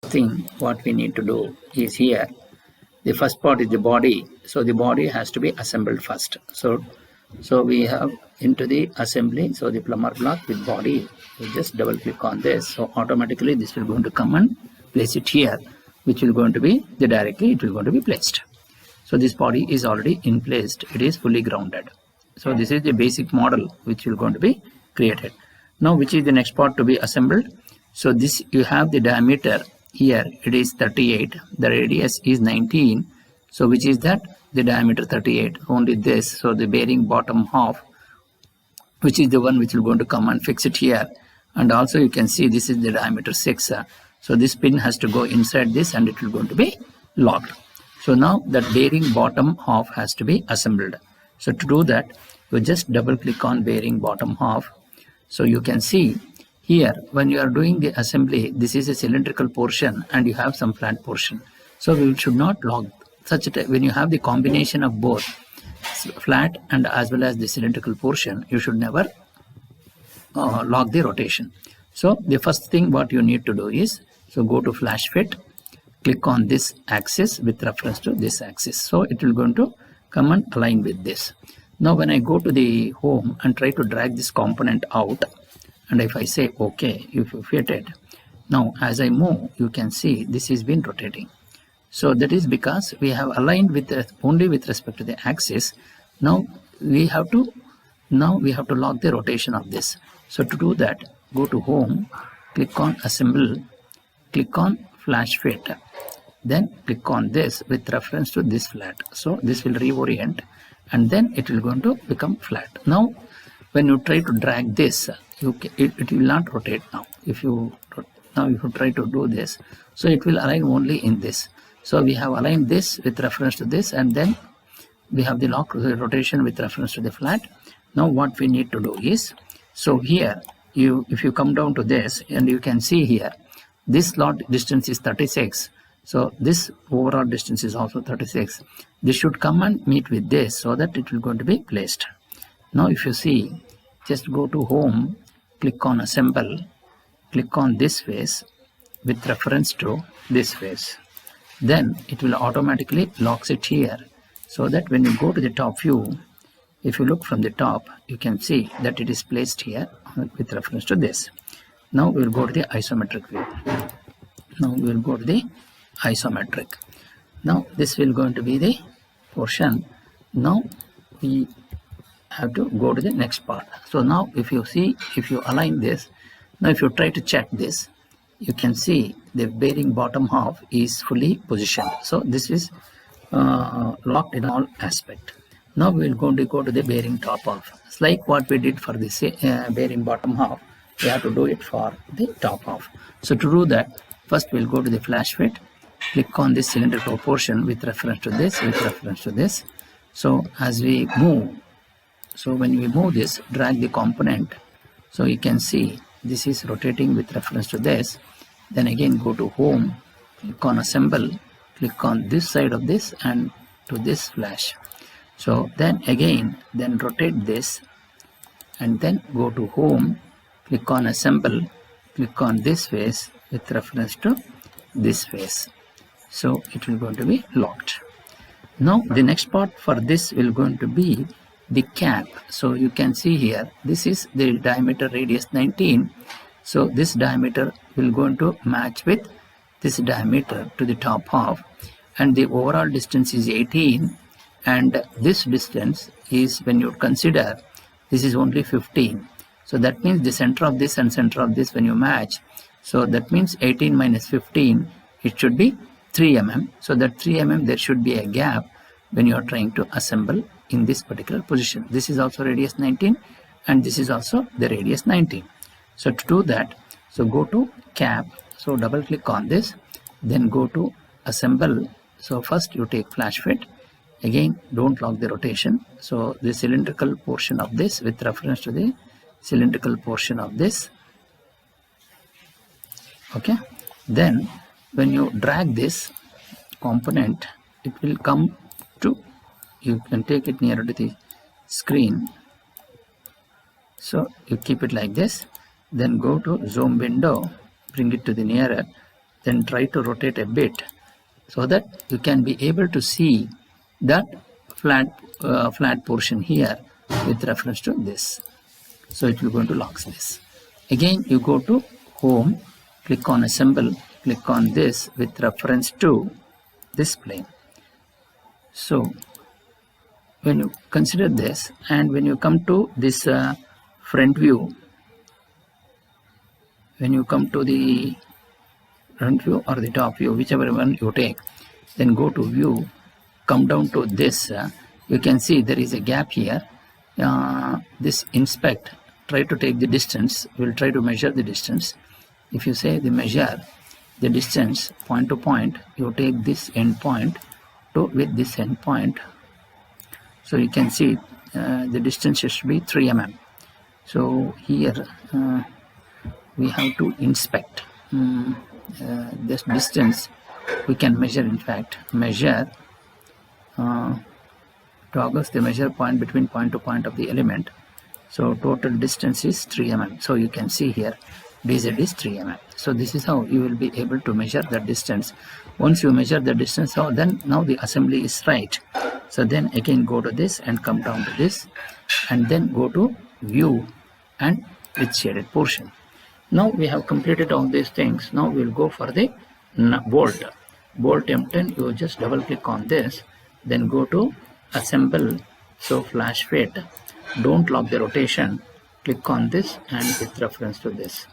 thing what we need to do is here the first part is the body, so the body has to be assembled first. So we have into the assembly, so the plumber block with body, you just double click on this, so automatically this will going to come and place it here, which will going to be the directly it will going to be placed. So this body is already in place, it is fully grounded. So this is the basic model which will going to be created. Now which is the next part to be assembled? So this you have the diameter here, it is 38, the radius is 19, so which is that the diameter 38, only this, so the bearing bottom half, which is the one which will going to come and fix it here. And also you can see this is the diameter 6, so this pin has to go inside this and it will going to be locked. So now that bearing bottom half has to be assembled. So to do that, you just double click on bearing bottom half. So you can see here when you are doing the assembly, this is a cylindrical portion and you have some flat portion. So we should not lock such a when you have the combination of both flat and as well as the cylindrical portion, you should never lock the rotation. So the first thing what you need to do is, so go to flash fit, click on this axis with reference to this axis, so it will going to come and align with this. Now when I go to the home and try to drag this component out, and if I say okay, if you fit it, now as I move you can see this is been rotating. So that is because we have aligned with only with respect to the axis. Now we have to lock the rotation of this. So to do that, go to home, click on assemble, click on flash fit, then click on this with reference to this flat. So this will reorient and then it will going to become flat. Now when you try to drag this, it will not rotate now. If you try to do this, so it will align only in this. So we have aligned this with reference to this, and then we have the lock rotation with reference to the flat. Now what we need to do is, so here if you come down to this and you can see here this slot distance is 36, so this overall distance is also 36. This should come and meet with this so that it will going to be placed. Now if you see, just go to home, click on assemble, click on this face with reference to this face, then it will automatically locks it here, so that when you go to the top view, if you look from the top, you can see that it is placed here with reference to this. Now we will go to the isometric view. Now we will go to the isometric. Now this will going to be the portion. Now we have to go to the next part. So now if you see, if you align this, now if you try to check this, you can see the bearing bottom half is fully positioned. So this is locked in all aspect. Now we will going to go to the bearing top half. It's like what we did for this bearing bottom half, we have to do it for the top half. So to do that, first we'll go to the flash fit, click on this cylindrical portion with reference to this, with reference to this. So as we move, so when we move this, drag the component, so you can see this is rotating with reference to this. Then again go to home, click on assemble, click on this side of this and to this flash. So then again, then rotate this and then go to home, click on assemble, click on this face with reference to this face. So it will going to be locked. Now the next part for this will going to be the cap. So you can see here, this is the diameter radius 19. So this diameter will going to match with this diameter to the top half, and the overall distance is 18, and this distance is, when you consider, this is only 15. So that means the center of this and center of this when you match, so that means 18 minus 15, it should be 3 mm. So that 3 mm there should be a gap when you are trying to assemble in this particular position. This is also radius 19 and this is also the radius 19. So to do that, so go to cap, so double click on this, then go to assemble. So first you take flash fit, again don't lock the rotation, so the cylindrical portion of this with reference to the cylindrical portion of this. Okay, then when you drag this component, it will come to, you can take it nearer to the screen, so you keep it like this, then go to zoom window, bring it to the nearer, then try to rotate a bit so that you can be able to see that flat portion here with reference to this. So it will going to lock this. Again, you go to home, click on assemble, click on this with reference to this plane. So when you consider this, and when you come to this front view, when you come to the front view or the top view, whichever one you take, then go to view, come down to this, you can see there is a gap here. This inspect, try to take the distance, we'll try to measure the distance. If you say the measure the distance point to point, you take this end point to with this end point. So you can see the distance should be 3 mm. So here we have to inspect this distance. We can measure, in fact, measure toggles the measure point between point to point of the element. So total distance is 3 mm. So you can see here dz is 3 mm. So this is how you will be able to measure the distance. Once you measure the distance, so then now the assembly is right. So then again go to this and come down to this, and then go to view and with shaded portion. Now we have completed all these things. Now we'll go for the bolt. Bolt M10, you just double click on this, then go to assemble. So flash fit, don't lock the rotation, click on this and with reference to this.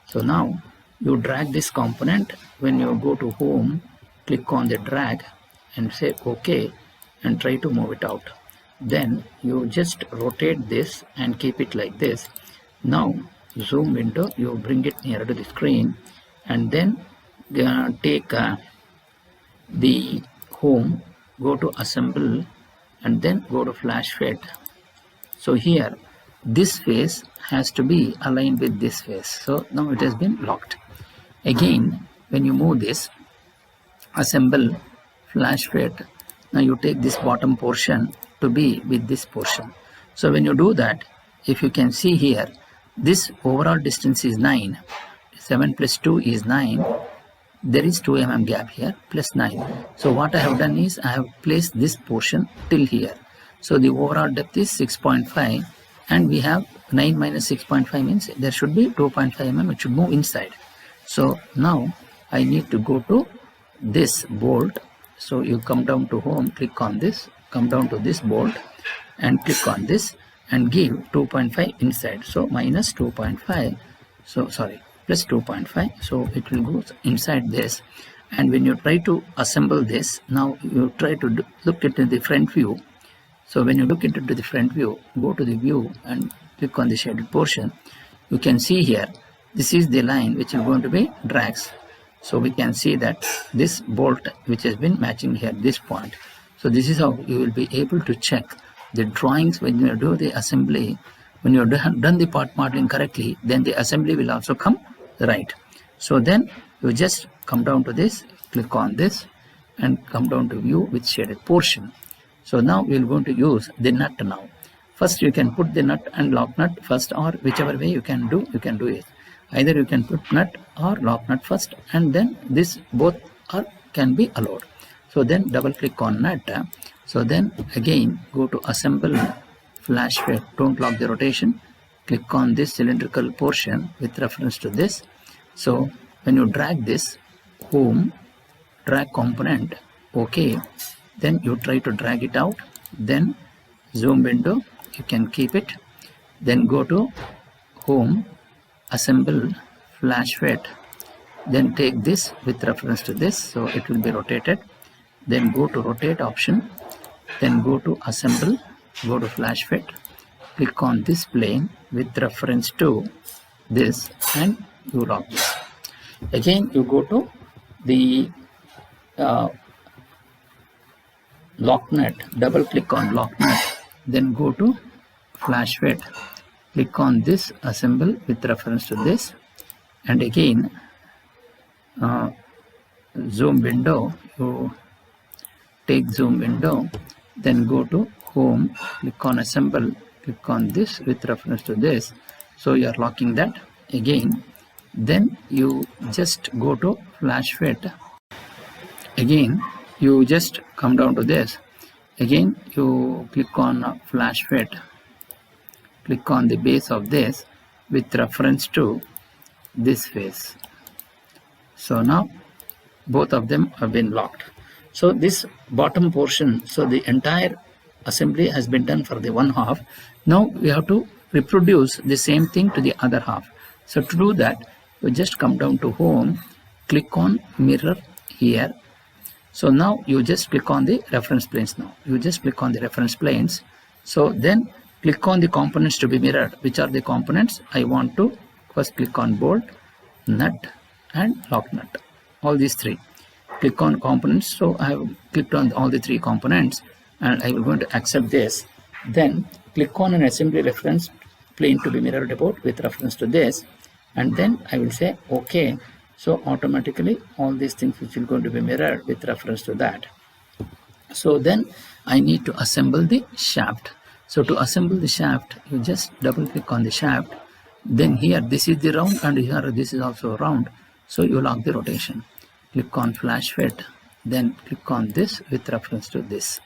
So now you drag this component. When you go to home, click on the drag and say OK and try to move it out. Then you just rotate this and keep it like this. Now zoom window, you bring it nearer to the screen, and then take the home, go to assemble and then go to flash fit. So here this face has to be aligned with this face. So now it has been locked. Again, when you move this, assemble, flash fit, now you take this bottom portion to be with this portion. So when you do that, if you can see here, this overall distance is 9. 7 plus 2 is 9. There is 2 mm gap here plus 9. So what I have done is I have placed this portion till here. So the overall depth is 6.5, and we have 9 minus 6.5 means there should be 2.5 mm. It should move inside. So now I need to go to this bolt. So you come down to home, click on this, come down to this bolt and click on this and give 2.5 inside. So minus 2.5. So sorry, plus 2.5. So it will go inside this. And when you try to assemble this, now you try to look into the front view. So when you look into the front view, go to the view and click on the shaded portion. You can see here, this is the line which is going to be drags. So we can see that this bolt which has been matching here, this point. So this is how you will be able to check the drawings when you do the assembly. When you have done the part modeling correctly, then the assembly will also come right. So then you just come down to this, click on this and come down to view with shaded portion. So now we are going to use the nut now. First you can put the nut and lock nut first, or whichever way you can do it. Either you can put nut or lock nut first, and then this both can be allowed. So then double click on nut. So then again go to assemble, flash fit, don't lock the rotation, click on this cylindrical portion with reference to this. So when you drag this home, drag component, OK, then you try to drag it out, then zoom window, you can keep it, then go to home, assemble, flash fit, then take this with reference to this, so it will be rotated. Then go to rotate option, then go to assemble, go to flash fit, click on this plane with reference to this and you lock this. Again you go to the lock nut, double click on lock nut, then go to flash fit, click on this assemble with reference to this, and again zoom window, you take zoom window, then go to home, click on assemble, click on this with reference to this. So you are locking that. Again Then you just go to flash fit. Again, you just come down to this. Again, you click on flash fit. Click on the base of this with reference to this face. So now both of them have been locked. So this bottom portion, so the entire assembly has been done for the one half. Now we have to reproduce the same thing to the other half. So to do that, you just come down to home, click on mirror here. So now you just click on the reference planes. Now you just click on the reference planes. So then click on the components to be mirrored. Which are the components? I want to first click on bolt, nut and lock nut. All these three. Click on components. So I have clicked on all the three components and I will going to accept this. Then click on an assembly reference plane to be mirrored about with reference to this, and then I will say OK. So automatically all these things which will going to be mirrored with reference to that. So then I need to assemble the shaft. So to assemble the shaft, you just double click on the shaft. Then here this is the round and here this is also round. So you lock the rotation. Click on flash fit. Then click on this with reference to this.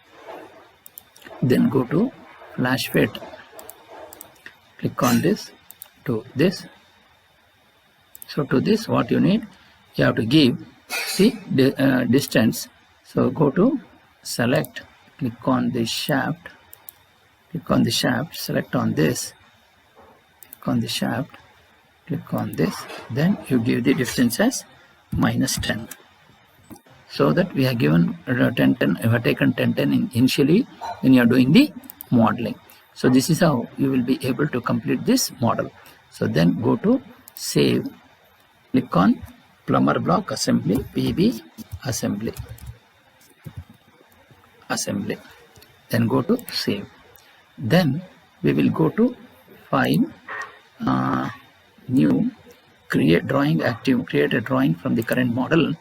Then go to flash fit. Click on this to this. So to this, what you need, you have to give the distance. So go to select, click on the shaft, click on the shaft, select on this, click on the shaft, click on this. Then you give the distance as -10. So that we have given 10, 10, we have taken 10, 10 initially when you are doing the modeling. So this is how you will be able to complete this model. So then go to save. Click on plumber block assembly, PB assembly, then go to save. Then we will go to file, new, create drawing active, create a drawing from the current model.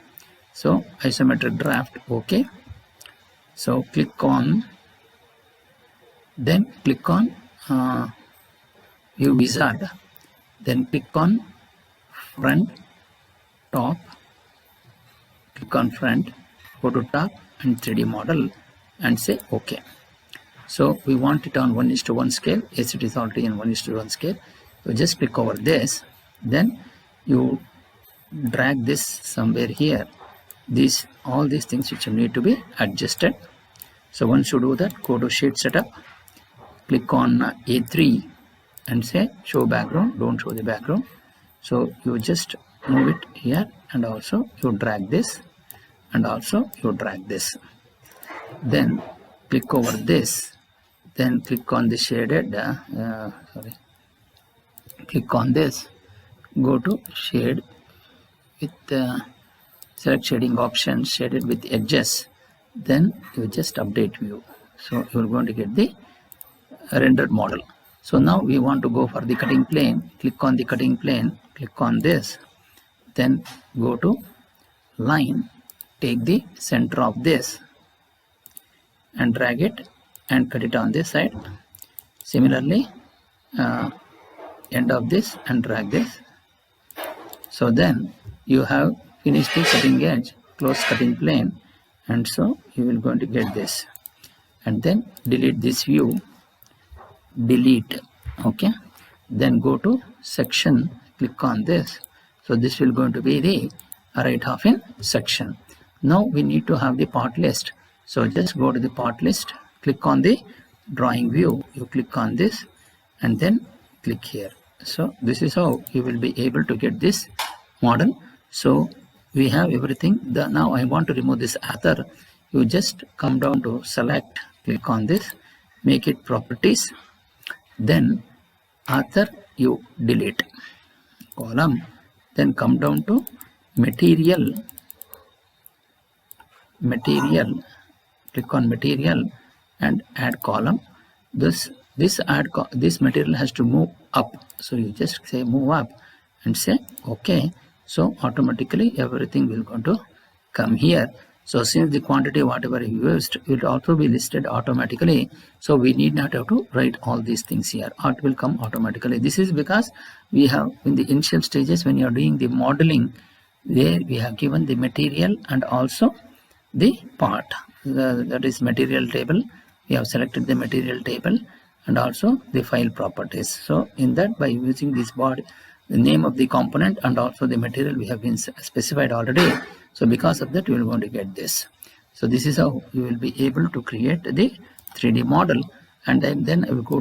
So isometric draft, OK. So click on, then click on view wizard, then click on front, top, click on front, go to top and 3D model and say OK. So we want it on 1:1 scale. Yes, it is already in 1:1 scale. So just click over this, then you drag this somewhere here. All these things which need to be adjusted. So once you do that, go to sheet setup, click on A3 and say show background, don't show the background. So you just move it here and also you drag this and also you drag this. Then click over this, then click on the shaded, click on this, go to shade with select shading options, shaded with edges, then you just update view. So you are going to get the rendered model. So now we want to go for the cutting plane. Click on the cutting plane, click on this, then go to line, take the center of this and drag it and cut it on this side. Similarly, end of this and drag this. So then you have finished the cutting edge, close cutting plane, and so you will going to get this. And then delete this view, delete. Okay, then go to section, click on this. So this will going to be the right half in section. Now we need to have the part list. So just go to the part list, click on the drawing view, you click on this and then click here. So this is how you will be able to get this model. So we have everything. Now I want to remove this author. You just come down to select, click on this, make it properties, then author you delete, column, then come down to material, click on material and add column. This material has to move up, so you just say move up and say OK. So automatically everything will going to come here. So since the quantity whatever you used will also be listed automatically, so we need not have to write all these things here. It will come automatically. This is because we have in the initial stages when you are doing the modeling, there we have given the material and also the part. That is material table. We have selected the material table and also the file properties. So in that, by using this body, the name of the component and also the material we have been specified already. So because of that, we are going to get this. So this is how you will be able to create the 3D model, and then I will go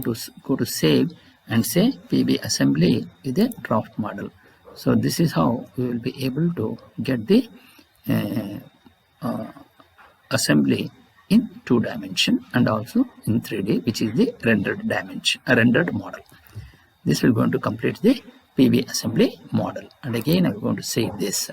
to save and say PB assembly with a draft model. So this is how we will be able to get the assembly in 2 dimension and also in 3D, which is the rendered dimension, a rendered model. This will going to complete the PB assembly model. And again, I'm going to save this.